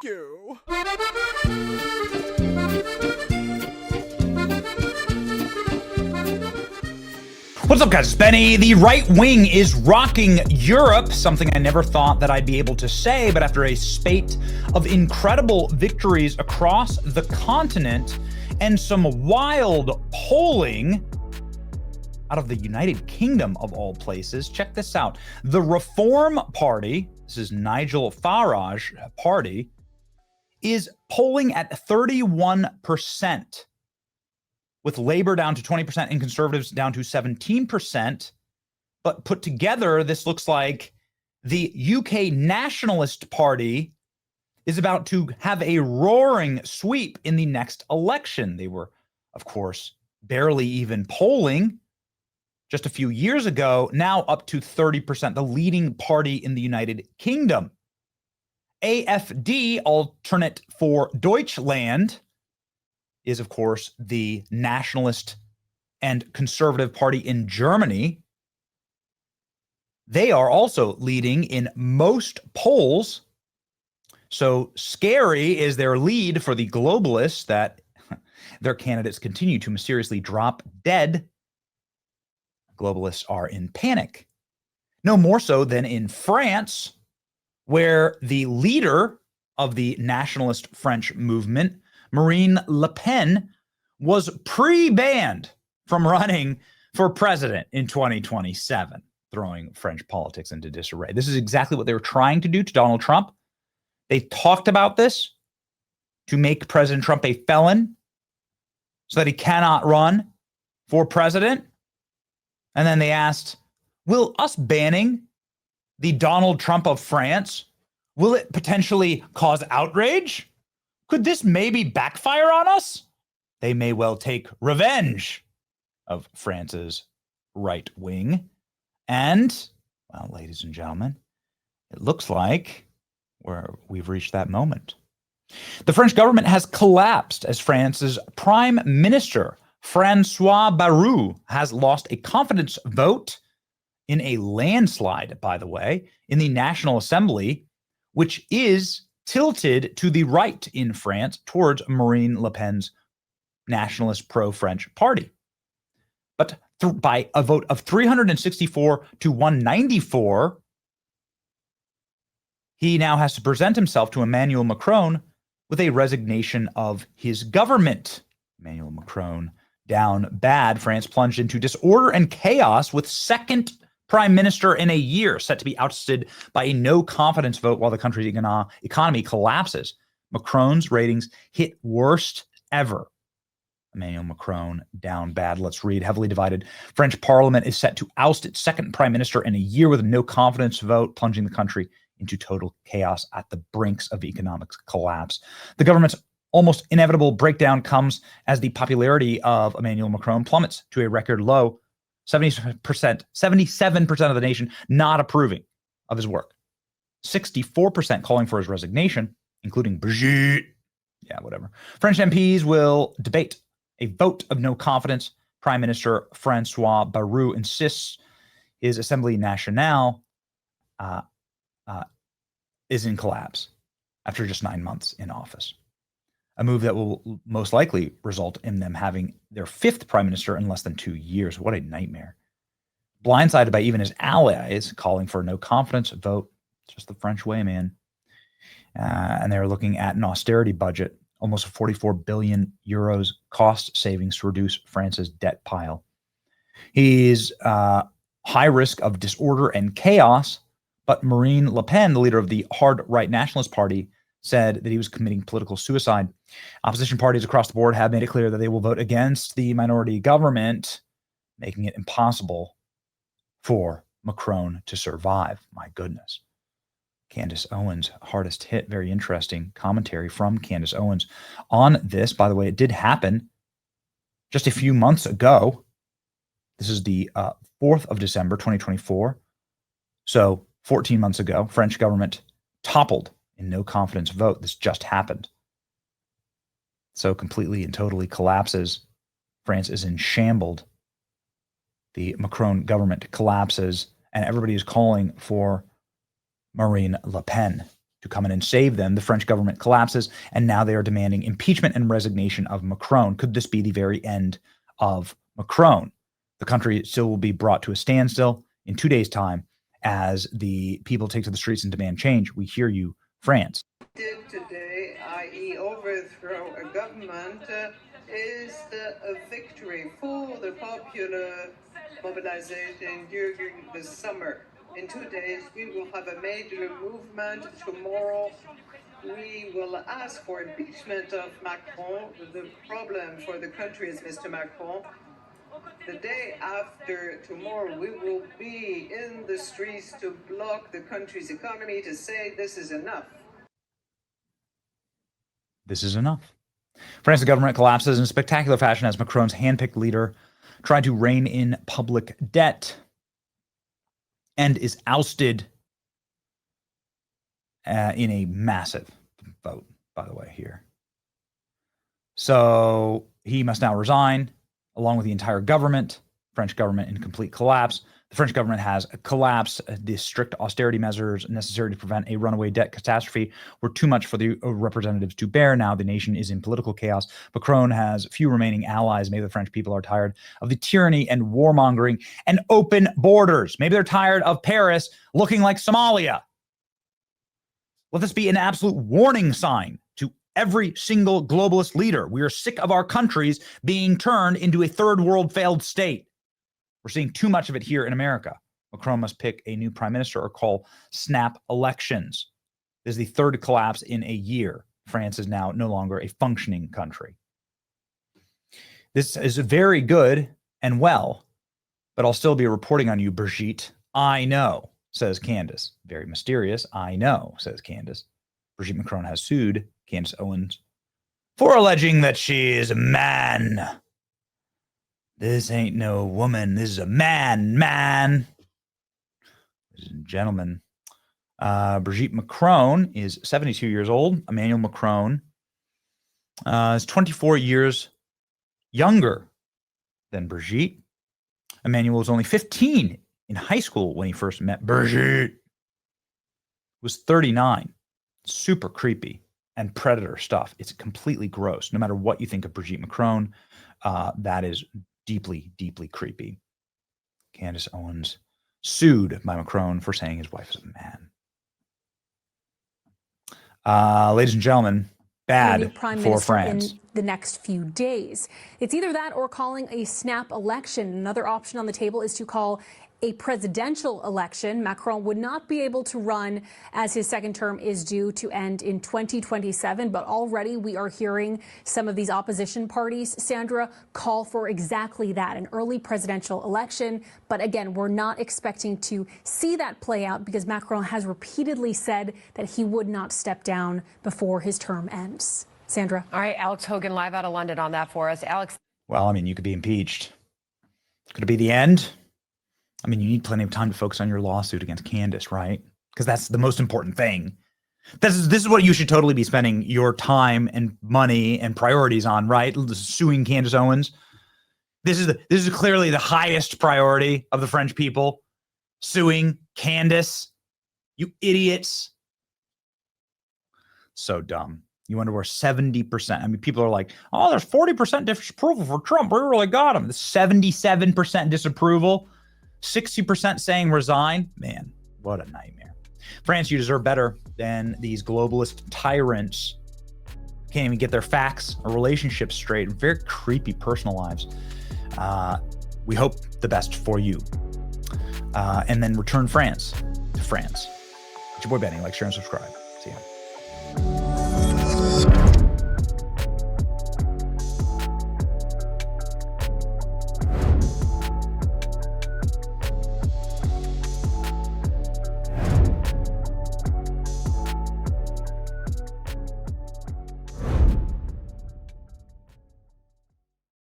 you. What's up, guys? It's Benny. The right wing is rocking Europe, something I never thought that I'd be able to say, but after a spate of incredible victories across the continent and some wild polling out of the United Kingdom of all places, check this out. The Reform Party, this is Nigel Farage party, is polling at 31%. With Labour down to 20% and Conservatives down to 17%. But put together, this looks like the UK Nationalist Party is about to have a roaring sweep in the next election. They were, of course, barely even polling just a few years ago, now up to 30%, the leading party in the United Kingdom. AfD, alternate for Deutschland, is, of course, the nationalist and conservative party in Germany. They are also leading in most polls. So scary is their lead for the globalists that their candidates continue to mysteriously drop dead. Globalists are in panic. No more so than in France, where the leader of the nationalist French movement, Marine Le Pen, was pre-banned from running for president in 2027, throwing French politics into disarray. This is exactly what they were trying to do to Donald Trump. They talked about this to make President Trump a felon so that he cannot run for president. And then they asked, will us banning the Donald Trump of France, will it potentially cause outrage? Could this maybe backfire on us? They may well take revenge of France's right wing. And, well, ladies and gentlemen, it looks like we've reached that moment. The French government has collapsed as France's prime minister, François Bayrou, has lost a confidence vote in a landslide, by the way, in the National Assembly, which is tilted to the right in France towards Marine Le Pen's nationalist pro-French party. But by a vote of 364 to 194, he now has to present himself to Emmanuel Macron with a resignation of his government. Emmanuel Macron down bad. France plunged into disorder and chaos with second prime minister in a year, set to be ousted by a no-confidence vote while the country's economy collapses. Macron's ratings hit worst ever. Emmanuel Macron down bad. Let's read. Heavily divided. French parliament is set to oust its second prime minister in a year with a no-confidence vote, plunging the country into total chaos at the brinks of economic collapse. The government's almost inevitable breakdown comes as the popularity of Emmanuel Macron plummets to a record low. 77% of the nation not approving of his work. 64% calling for his resignation, including Brigitte. Yeah, whatever. French MPs will debate a vote of no confidence. Prime Minister François Bayrou insists his Assemblée Nationale is in collapse after just 9 months in office. A move that will most likely result in them having their fifth prime minister in less than 2 years. What a nightmare. Blindsided by even his allies calling for a no confidence vote. It's just the French way, man. And they're looking at an austerity budget, almost 44 billion euros cost savings to reduce France's debt pile. He's high risk of disorder and chaos, but Marine Le Pen, the leader of the hard right nationalist party, said that he was committing political suicide. Opposition parties across the board have made it clear that they will vote against the minority government, making it impossible for Macron to survive. My goodness. Candace Owens, hardest hit. Very interesting commentary from Candace Owens on this. By the way, it did happen just a few months ago. This is the 4th of December, 2024. So 14 months ago, French government toppled in no confidence vote. This just happened. So completely and totally collapses. France is in shambles. The Macron government collapses, and everybody is calling for Marine Le Pen. to come in and save them. The French government collapses, and now they are demanding impeachment and resignation of Macron. Could this be the very end of Macron? The country still will be brought to a standstill in 2 days' time as the people take to the streets and demand change. We hear you, France. Did today, i.e. overthrow a government, is a victory for the popular mobilization during the summer. In 2 days, we will have a major movement. Tomorrow, we will ask for impeachment of Macron. The problem for the country is Mr. Macron. The day after tomorrow, we will be in the streets to block the country's economy, to say this is enough. This is enough. France's government collapses in spectacular fashion as Macron's handpicked leader tried to rein in public debt and is ousted in a massive vote, by the way, here. So he must now resign, along with the entire government. French government in complete collapse. The French government has collapsed. The strict austerity measures necessary to prevent a runaway debt catastrophe were too much for the representatives to bear. Now the nation is in political chaos. Macron has few remaining allies. Maybe the French people are tired of the tyranny and warmongering and open borders. Maybe they're tired of Paris looking like Somalia. Let this be an absolute warning sign to every single globalist leader. We are sick of our countries being turned into a third world failed state. We're seeing too much of it here in America. Macron must pick a new prime minister or call snap elections. This is the third collapse in a year. France is now no longer a functioning country. This is very good and well, but I'll still be reporting on you, Brigitte. I know, says Candace. Very mysterious. I know, says Candace. Brigitte Macron has sued Candace Owens for alleging that she is a man. This ain't no woman. This is a man. Ladies and gentlemen, Brigitte Macron is 72 years old. Emmanuel Macron is 24 years younger than Brigitte. Emmanuel was only 15 in high school when he first met Brigitte. Was 39. Super creepy and predator stuff. It's completely gross. No matter what you think of Brigitte Macron, that is deeply, deeply creepy. Candace Owens sued by Macron for saying his wife is a man. Ladies and gentlemen, bad for France. In the next few days. It's either that or calling a snap election. Another option on the table is to call a presidential election. Macron would not be able to run as his second term is due to end in 2027. But already we are hearing some of these opposition parties, Sandra, call for exactly that, an early presidential election. But again, we're not expecting to see that play out because Macron has repeatedly said that he would not step down before his term ends. Sandra. All right, Alex Hogan live out of London on that for us. Alex. Well, I mean, you could be impeached. Could it be the end? I mean, you need plenty of time to focus on your lawsuit against Candace, right? Because that's the most important thing. This is what you should totally be spending your time and money and priorities on, right? Suing Candace Owens. This is clearly the highest priority of the French people. Suing Candace. You idiots. So dumb. You wonder where 70%, I mean, people are like, oh, there's 40% disapproval for Trump. We really got him. The 77% disapproval. 60% saying resign. Man, what a nightmare. France, you deserve better than these globalist tyrants. Can't even get their facts or relationships straight. Very creepy personal lives. We hope the best for you. And then return France to France. It's your boy Benny. Like, share, and subscribe.